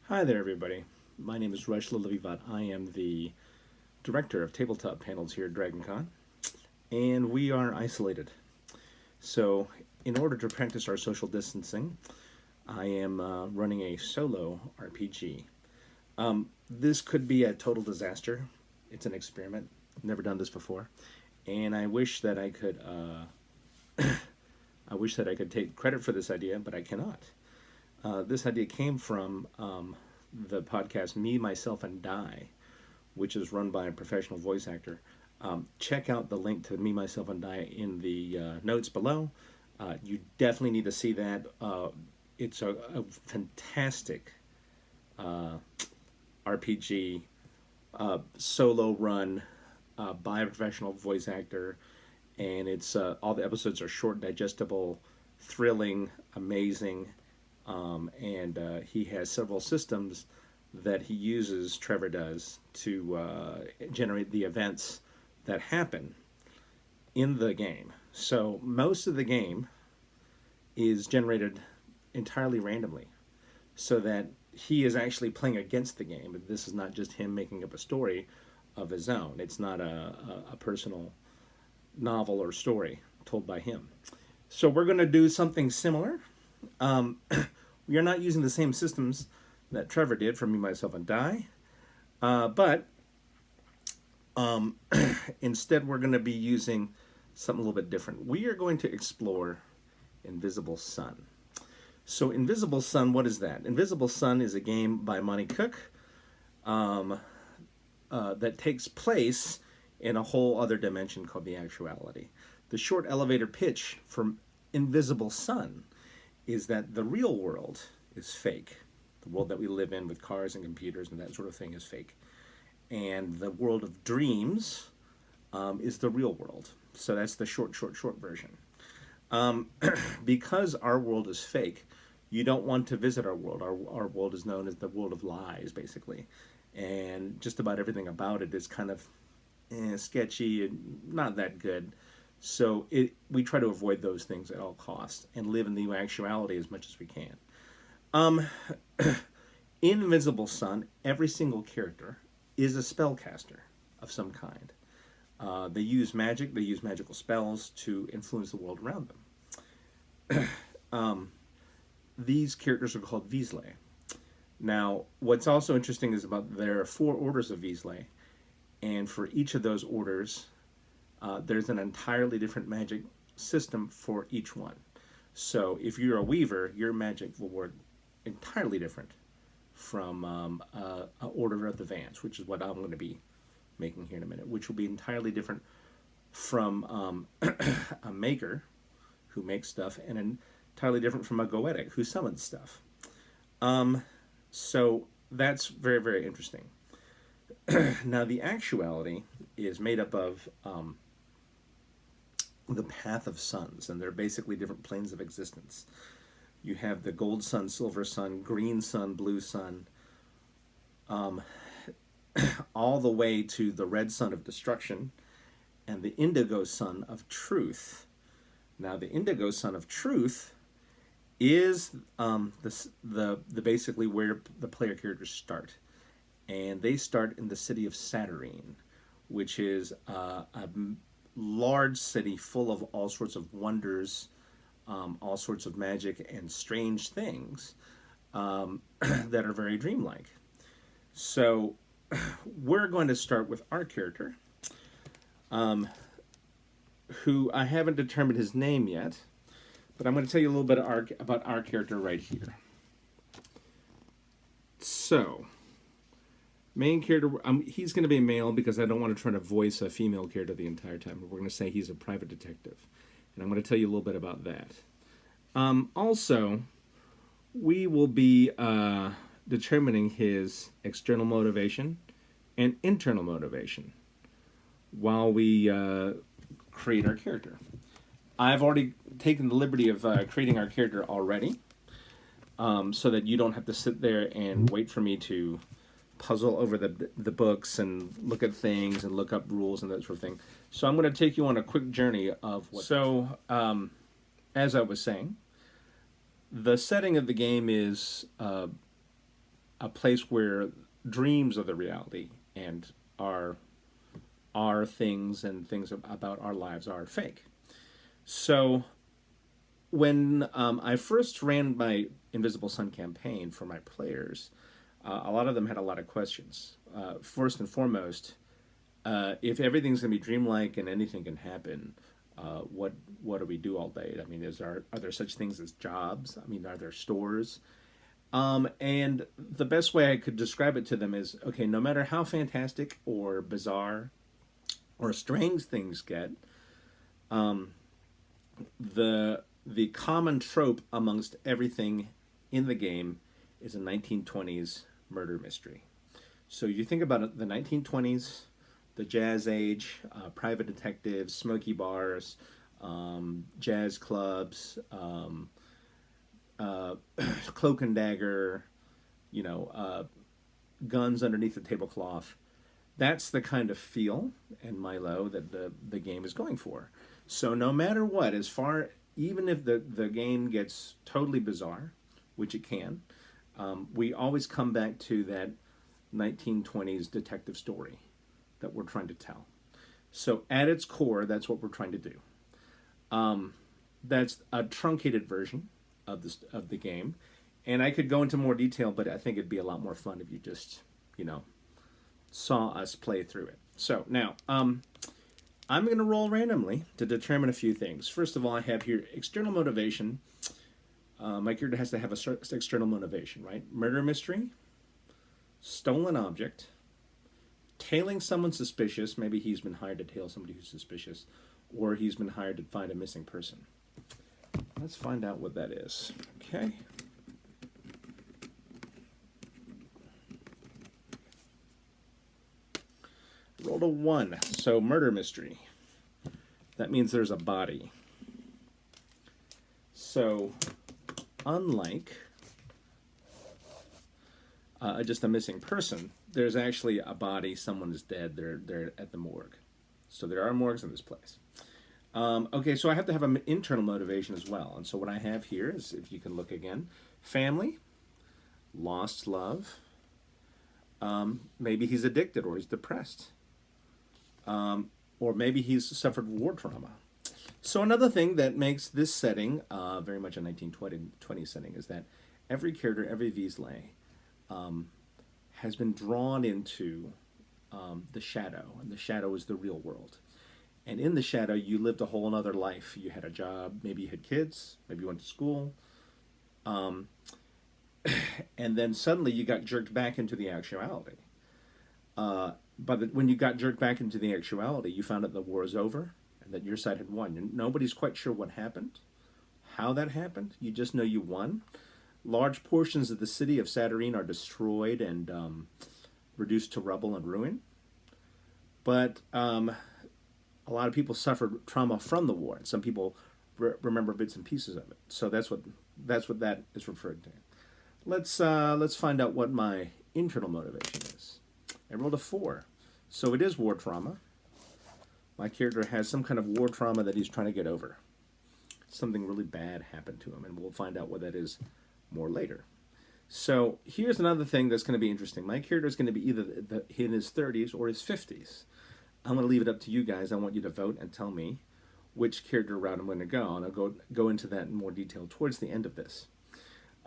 Hi there, everybody. My name is Rush Lilivivat. I am the director of tabletop panels here at DragonCon, and we are isolated. So, in order to practice our social distancing, I am running a solo RPG. This could be a total disaster. It's an experiment. I've never done this before, and I wish that I could. I wish that I could take credit for this idea, but I cannot. This idea came from the podcast Me, Myself, and Die, which is run by a professional voice actor. Check out the link to Me, Myself, and Die in the notes below. You definitely need to see that. It's a fantastic RPG solo run by a professional voice actor, and it's all the episodes are short, digestible, thrilling, amazing. And he has several systems that he uses, Trevor does, to generate the events that happen in the game. So most of the game is generated entirely randomly, so that he is actually playing against the game. This is not just him making up a story of his own. It's not a personal novel or story told by him. So we're going to do something similar. We are not using the same systems that Trevor did for Me, Myself, and Die, but instead we're going to be using something a little bit different. We are going to explore Invisible Sun. So Invisible Sun, what is that? Invisible Sun is a game by Monte that takes place in a whole other dimension called the actuality. The short elevator pitch for Invisible Sun is that the real world is fake. The world that we live in with cars and computers and that sort of thing is fake. And the world of dreams is the real world. So that's the short version. Because our world is fake, you don't want to visit our world. Our world is known as the world of lies, basically. And just about everything about it is kind of sketchy and not that good. So we try to avoid those things at all costs and live in the actuality as much as we can. In Invisible Sun, every single character is a spellcaster of some kind. They use magic, they use magical spells to influence the world around them. These characters are called Weasley. Now, what's also interesting is there are 4 orders of Weasley, and for each of those orders, there's an entirely different magic system for each one. So if you're a weaver, your magic will work entirely different from Order of the Vance, which is what I'm going to be making here in a minute, which will be entirely different from a maker who makes stuff, and entirely different from a goetic who summons stuff. So that's very, very interesting. Now, the actuality is made up of the path of suns, and they're basically different planes of existence. You have the gold sun, silver sun, green sun, blue sun, all the way to the red sun of destruction and the indigo sun of truth. Now, the indigo sun of truth is the basically where the player characters start, and they start in the city of Saturnine, which is a large city full of all sorts of wonders, all sorts of magic and strange things that are very dreamlike. So we're going to start with our character, who I haven't determined his name yet, but I'm going to tell you a little bit about our character right here. So, main character, he's going to be a male because I don't want to try to voice a female character the entire time. We're going to say he's a private detective, and I'm going to tell you a little bit about that. Also, we will be determining his external motivation and internal motivation while we create our character. I've already taken the liberty of creating our character already, so that you don't have to sit there and wait for me to puzzle over the books and look at things and look up rules and that sort of thing. So I'm going to take you on a quick journey of what... So, as I was saying, the setting of the game is a place where dreams are the reality and our our things and things about our lives are fake. So when I first ran my Invisible Sun campaign for my players, a lot of them had a lot of questions. First and foremost, if everything's going to be dreamlike and anything can happen, what do we do all day? I mean, are there such things as jobs? I mean, are there stores? And the best way I could describe it to them is, okay, no matter how fantastic or bizarre or strange things get, the common trope amongst everything in the game is a 1920s murder mystery. So you think about it, the 1920s, the Jazz Age, private detectives, smoky bars, jazz clubs, cloak and dagger, guns underneath the tablecloth. That's the kind of feel and Milo that the game is going for. So no matter what, even if the game gets totally bizarre, which it can, we always come back to that 1920s detective story that we're trying to tell. So at its core, that's what we're trying to do. That's a truncated version of the game, and I could go into more detail, but I think it'd be a lot more fun if you just saw us play through it. So now I'm going to roll randomly to determine a few things. First of all, I have here external motivation. My character has to have a external motivation, right? Murder mystery, stolen object, tailing someone suspicious. Maybe he's been hired to tail somebody who's suspicious, or he's been hired to find a missing person. Let's find out what that is. Okay. Rolled a 1, so murder mystery. That means there's a body. So, unlike just a missing person, there's actually a body. Someone is dead. They're at the morgue. So there are morgues in this place. Okay, so I have to have an internal motivation as well. And so what I have here is, if you can look again, family, lost love, maybe he's addicted or he's depressed, or maybe he's suffered war trauma. So another thing that makes this setting very much a 1920 setting is that every character, every Weasley, has been drawn into the shadow, and the shadow is the real world. And in the shadow, you lived a whole other life. You had a job, maybe you had kids, maybe you went to school, and then suddenly you got jerked back into the actuality. But when you got jerked back into the actuality, you found out the war is over and that your side had won. And nobody's quite sure what happened, how that happened. You just know you won. Large portions of the city of Saturnine are destroyed and reduced to rubble and ruin. But a lot of people suffered trauma from the war, and some people remember bits and pieces of it. So that's what that is referred to. Let's find out what my internal motivation is. I rolled a 4, so it is war trauma. My character has some kind of war trauma that he's trying to get over. Something really bad happened to him, and we'll find out what that is more later. So here's another thing that's going to be interesting. My character is going to be either in his 30s or his 50s. I'm going to leave it up to you guys. I want you to vote and tell me which character route I'm going to go, and I'll go into that in more detail towards the end of this.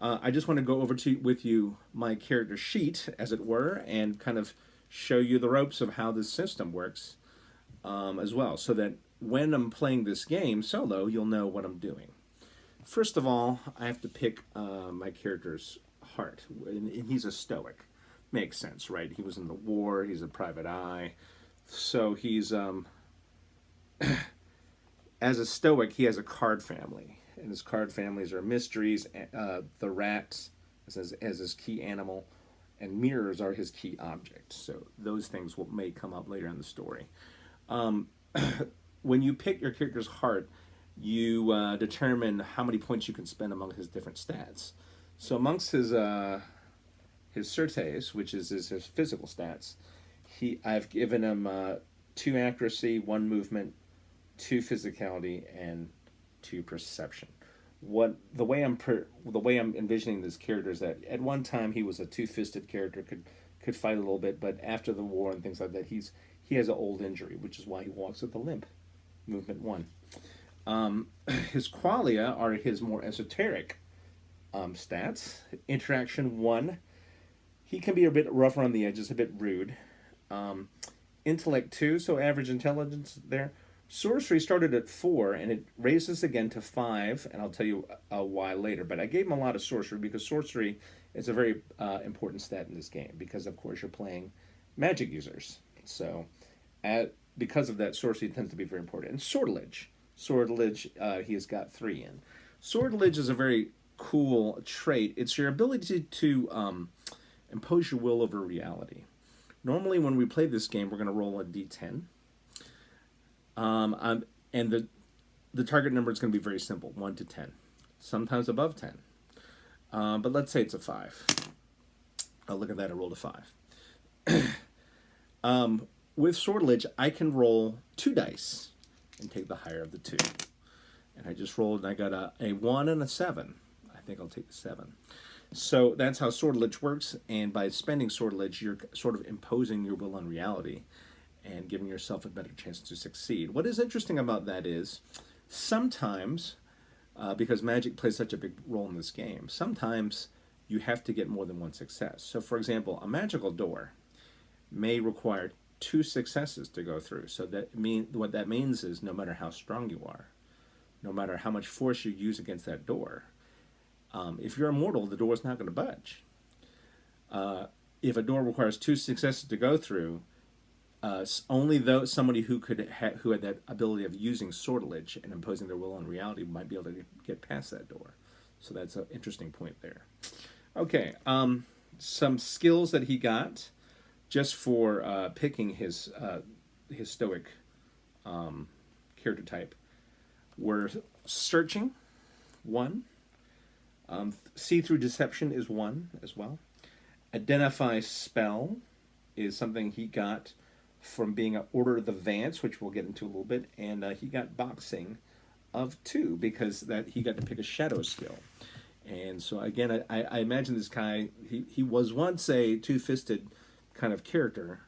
I just want to go over with you my character sheet, as it were, and kind of show you the ropes of how this system works as well, so that when I'm playing this game solo, you'll know what I'm doing. First of all, I have to pick my character's heart, and he's a stoic. Makes sense, right? He was in the war, he's a private eye. So he's, as a stoic, he has a card family. And his card families are mysteries, the rat as his key animal, and mirrors are his key object. So those things may come up later in the story. When you pick your character's heart, you determine how many points you can spend among his different stats. So amongst his certes, which is his physical stats, I've given him 2 accuracy, 1 movement, 2 physicality, and 2 perception. what the way I'm envisioning this character is that at one time he was a two-fisted character, could fight a little bit, but after the war and things like that, he has an old injury, which is why he walks with a limp. Movement one. Um, his qualia are his more esoteric stats. Interaction one. He can be a bit rough around the edges, a bit rude. Um, Intellect two, so average intelligence there. Sorcery started at four, and it raises again to five, and I'll tell you why later. But I gave him a lot of sorcery because sorcery is a very important stat in this game because, of course, you're playing magic users. So, because of that, sorcery tends to be very important. And sortilege, he has got three in. Sortilege is a very cool trait. It's your ability to impose your will over reality. Normally, when we play this game, we're going to roll a d10. And the target number is going to be very simple, 1 to 10. Sometimes above 10. But let's say it's a 5. Oh, look at that, I rolled a 5. With sortilege, I can roll 2 dice and take the higher of the 2. And I just rolled, and I got a 1 and a 7. I think I'll take the 7. So that's how sortilege works, and by spending sortilege, you're sort of imposing your will on reality and giving yourself a better chance to succeed. What is interesting about that is sometimes, because magic plays such a big role in this game, sometimes you have to get more than one success. So for example, a magical door may require 2 successes to go through. So what that means is no matter how strong you are, no matter how much force you use against that door, if you're immortal, the door is not going to budge. If a door requires 2 successes to go through, only somebody who who had that ability of using sortilege and imposing their will on reality might be able to get past that door. So that's an interesting point there. Okay, some skills that he got just for picking his stoic character type were searching, 1. See through deception is 1 as well. Identify spell is something he got from being an Order of the Vance, which we'll get into a little bit, and he got boxing of 2 because that he got to pick a shadow skill. And so again, I imagine this guy, he was once a two-fisted kind of character,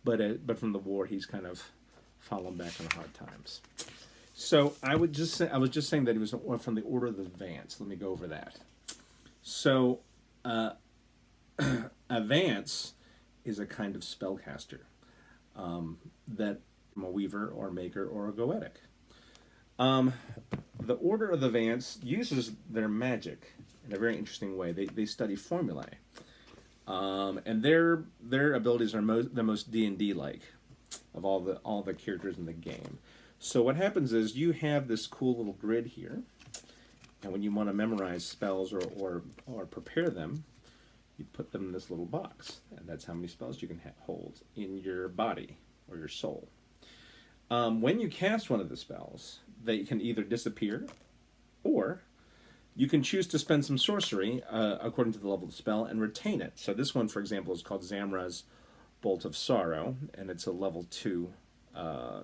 but from the war he's kind of fallen back on hard times. So I was just saying that he was from the Order of the Vance. Let me go over that. So a Vance is a kind of spellcaster that a weaver or maker or a goetic. The Order of the Vance uses their magic in a very interesting way. They study formulae, and their abilities are the most D&D like of all the characters in the game. So what happens is you have this cool little grid here, and when you want to memorize spells or prepare them, you put them in this little box, and that's how many spells you can hold in your body or your soul. When you cast one of the spells, they can either disappear, or you can choose to spend some sorcery according to the level of the spell and retain it. So this one, for example, is called Zamra's Bolt of Sorrow, and it's a level 2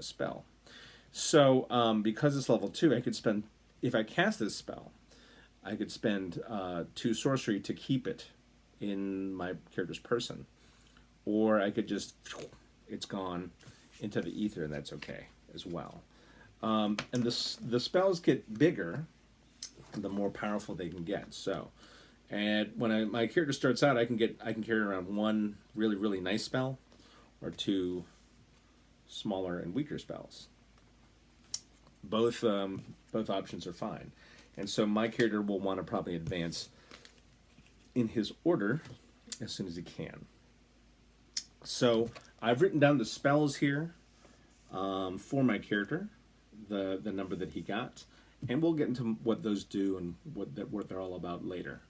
spell. So because it's level 2, I could spend, if I cast this spell, I could spend 2 sorcery to keep it in my character's person, or I could just, it's gone into the ether, and that's okay as well. And the spells get bigger the more powerful they can get. So, and when my character starts out, I can carry around 1 really, really nice spell, or 2 smaller and weaker spells. Both options are fine, and so my character will want to probably advance in his order as soon as he can. So I've written down the spells here for my character, the number that he got, and we'll get into what those do and what they're all about later.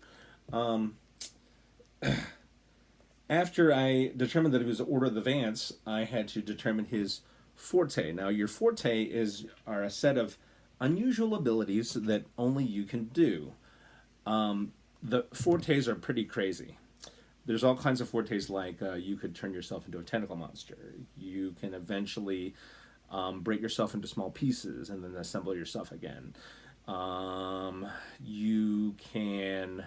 After I determined that it was Order of the Vance, I had to determine his forte. Now, your forte are a set of unusual abilities that only you can do. The fortes are pretty crazy. There's all kinds of fortes, like you could turn yourself into a tentacle monster. You can eventually break yourself into small pieces and then assemble yourself again. You can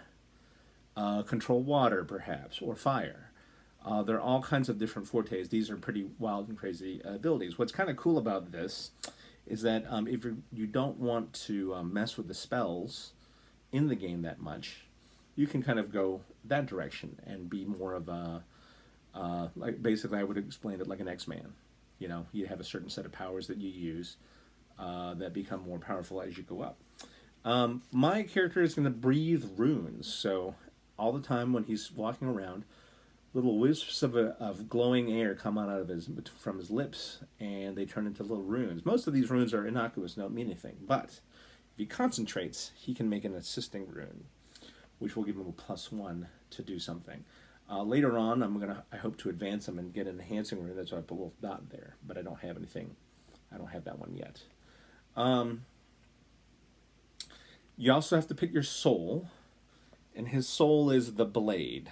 control water, perhaps, or fire. There are all kinds of different fortes. These are pretty wild and crazy abilities. What's kind of cool about this is that if you don't want to mess with the spells in the game that much, you can kind of go that direction and be more of a like basically I would explain it like an X-Man. You know, you have a certain set of powers that you use that become more powerful as you go up. My character is going to breathe runes, so all the time when he's walking around, little wisps of glowing air come out of from his lips, and they turn into little runes. Most of these runes are innocuous, don't mean anything, but if he concentrates, he can make an assisting rune, which will give him a +1 to do something. Later on, I hope to advance him and get an enhancing rune. That's why I put a little dot there, but I don't have anything. I don't have that one yet. You also have to pick your soul, and his soul is the blade.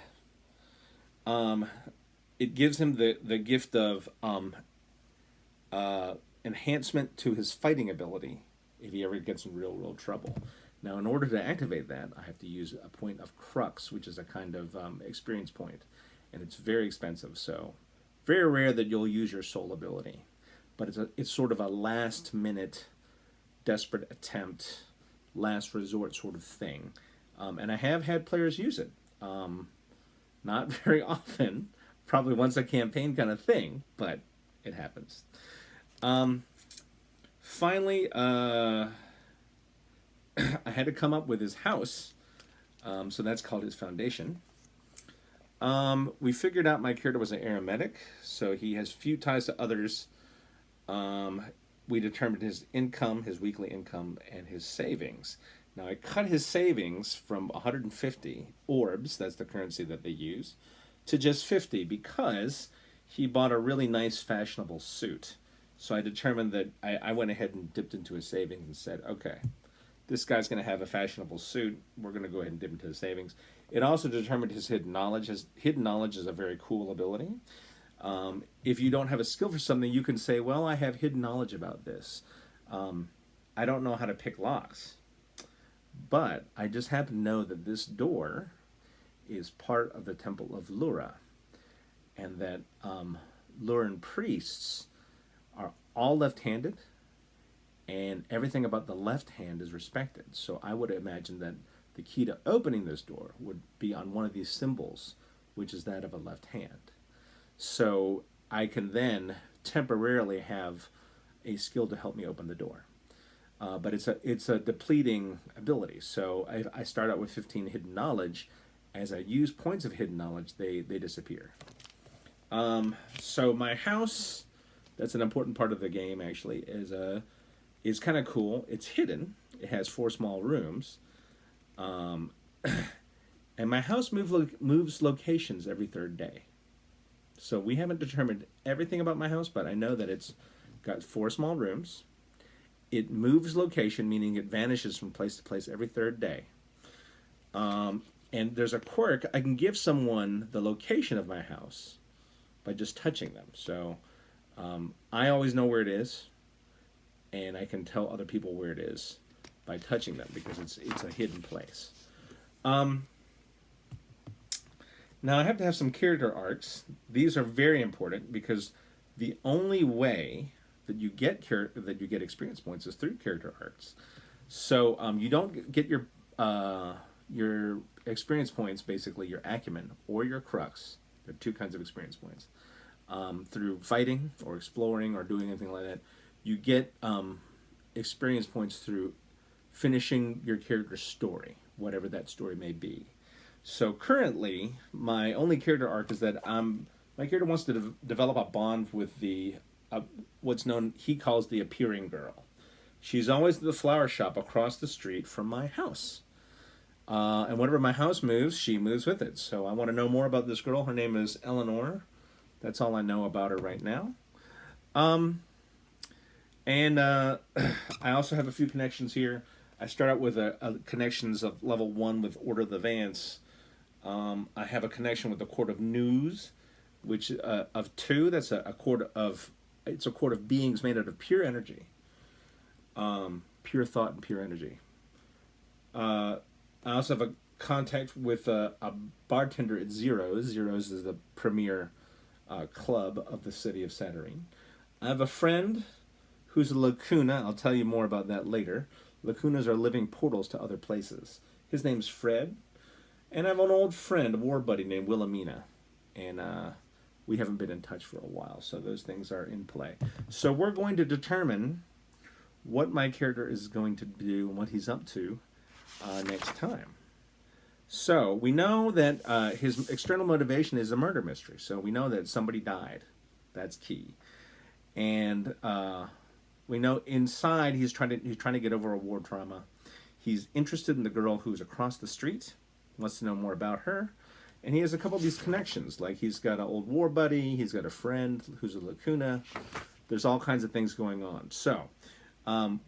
It gives him the gift of enhancement to his fighting ability if he ever gets in real trouble. Now, in order to activate that, I have to use a point of crux, which is a kind of experience point, and it's very expensive. So, very rare that you'll use your soul ability, but it's sort of a last minute, desperate attempt, last resort sort of thing, and I have had players use it. Not very often, probably once a campaign kind of thing, but it happens. Finally, I had to come up with his house, so that's called his foundation. We figured out my character was an aromatic, so he has few ties to others. We determined his income, his weekly income, and his savings. Now, I cut his savings from 150 orbs, that's the currency that they use, to just 50 because he bought a really nice fashionable suit. So I determined that I went ahead and dipped into his savings and said, okay, this guy's going to have a fashionable suit. We're going to go ahead and dip into his savings. It also determined his hidden knowledge. His hidden knowledge is a very cool ability. If you don't have a skill for something, you can say, well, I have hidden knowledge about this. I don't know how to pick locks, but I just happen to know that this door is part of the Temple of Lura, and that Luran priests are all left-handed, and everything about the left hand is respected. So I would imagine that the key to opening this door would be on one of these symbols, which is that of a left hand. So I can then temporarily have a skill to help me open the door. But it's a depleting ability. So I start out with 15 hidden knowledge. As I use points of hidden knowledge, they disappear. So my house, that's an important part of the game actually, is kind of cool. It's hidden. It has 4 small rooms. And my house moves locations every 3rd day. So we haven't determined everything about my house, but I know that it's got 4 small rooms. It moves location, meaning it vanishes from place to place every 3rd day. And there's a quirk. I can give someone the location of my house by just touching them. So I always know where it is, and I can tell other people where it is by touching them because it's a hidden place. Now I have to have some character arcs. These are very important because the only way that you get experience points is through character arcs. So you don't get your experience points, basically your acumen or your crux. There are 2 kinds of experience points. Through fighting or exploring or doing anything like that. You get experience points through finishing your character's story, whatever that story may be. So currently, my only character arc is that my character wants to develop a bond with the what's known, he calls the appearing girl. She's always at the flower shop across the street from my house. And whenever my house moves, she moves with it. So I want to know more about this girl. Her name is Eleanor. That's all I know about her right now. And I also have a few connections here. I start out with a connections of level 1 with Order of the Vance. I have a connection with the Court of News, which of 2. That's a court of beings made out of pure energy, pure thought and pure energy. I also have a contact with a bartender at Zero's. Zero's is the premier club of the city of Santorini. I have a friend who's a lacuna. I'll tell you more about that later. Lacunas are living portals to other places. His name's Fred. And I have an old friend, a war buddy named Wilhelmina. And we haven't been in touch for a while, so those things are in play. So we're going to determine what my character is going to do and what he's up to next time. So we know that his external motivation is a murder mystery. So we know that somebody died. That's key. And we know inside he's trying to get over a war trauma. He's interested in the girl who's across the street, wants to know more about her. And he has a couple of these connections. Like he's got an old war buddy. He's got a friend who's a lacuna. There's all kinds of things going on. So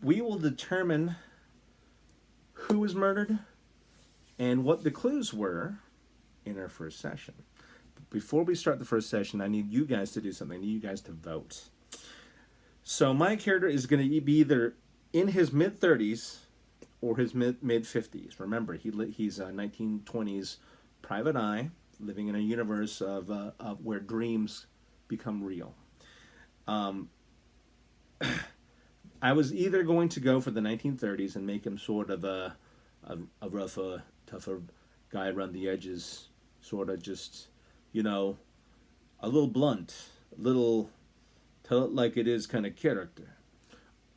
we will determine who was murdered and what the clues were in our first session. But before we start the first session, I need you guys to do something. I need you guys to vote. So my character is going to be either in his mid-30s or his mid-50s. Remember, he's a 1920s private eye living in a universe of where dreams become real. I was either going to go for the 1930s and make him sort of a rougher, tougher guy around the edges, sort of just, a little blunt, a little tell it like it is kind of character.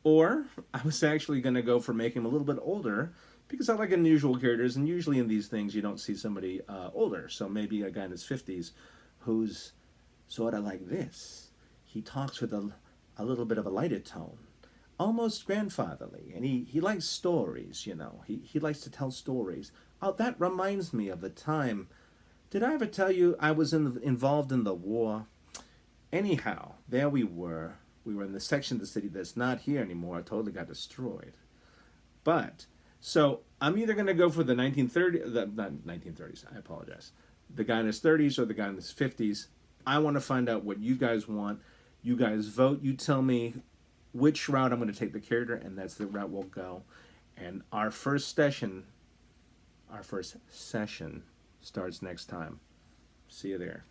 Or I was actually going to go for making him a little bit older because I like unusual characters, and usually in these things you don't see somebody older. So maybe a guy in his 50s who's sort of like this. He talks with a little bit of a lighter tone, almost grandfatherly, and he likes stories, He likes to tell stories. Oh, that reminds me of the time. Did I ever tell you I was involved in the war? Anyhow, there we were. We were in the section of the city that's not here anymore. It totally got destroyed. But, so I'm either going to go for the 1930s, I apologize. The guy in his 30s or the guy in his 50s. I want to find out what you guys want. You guys vote. You tell me which route I'm going to take the character, and that's the route we'll go. And our first session starts next time. See you there.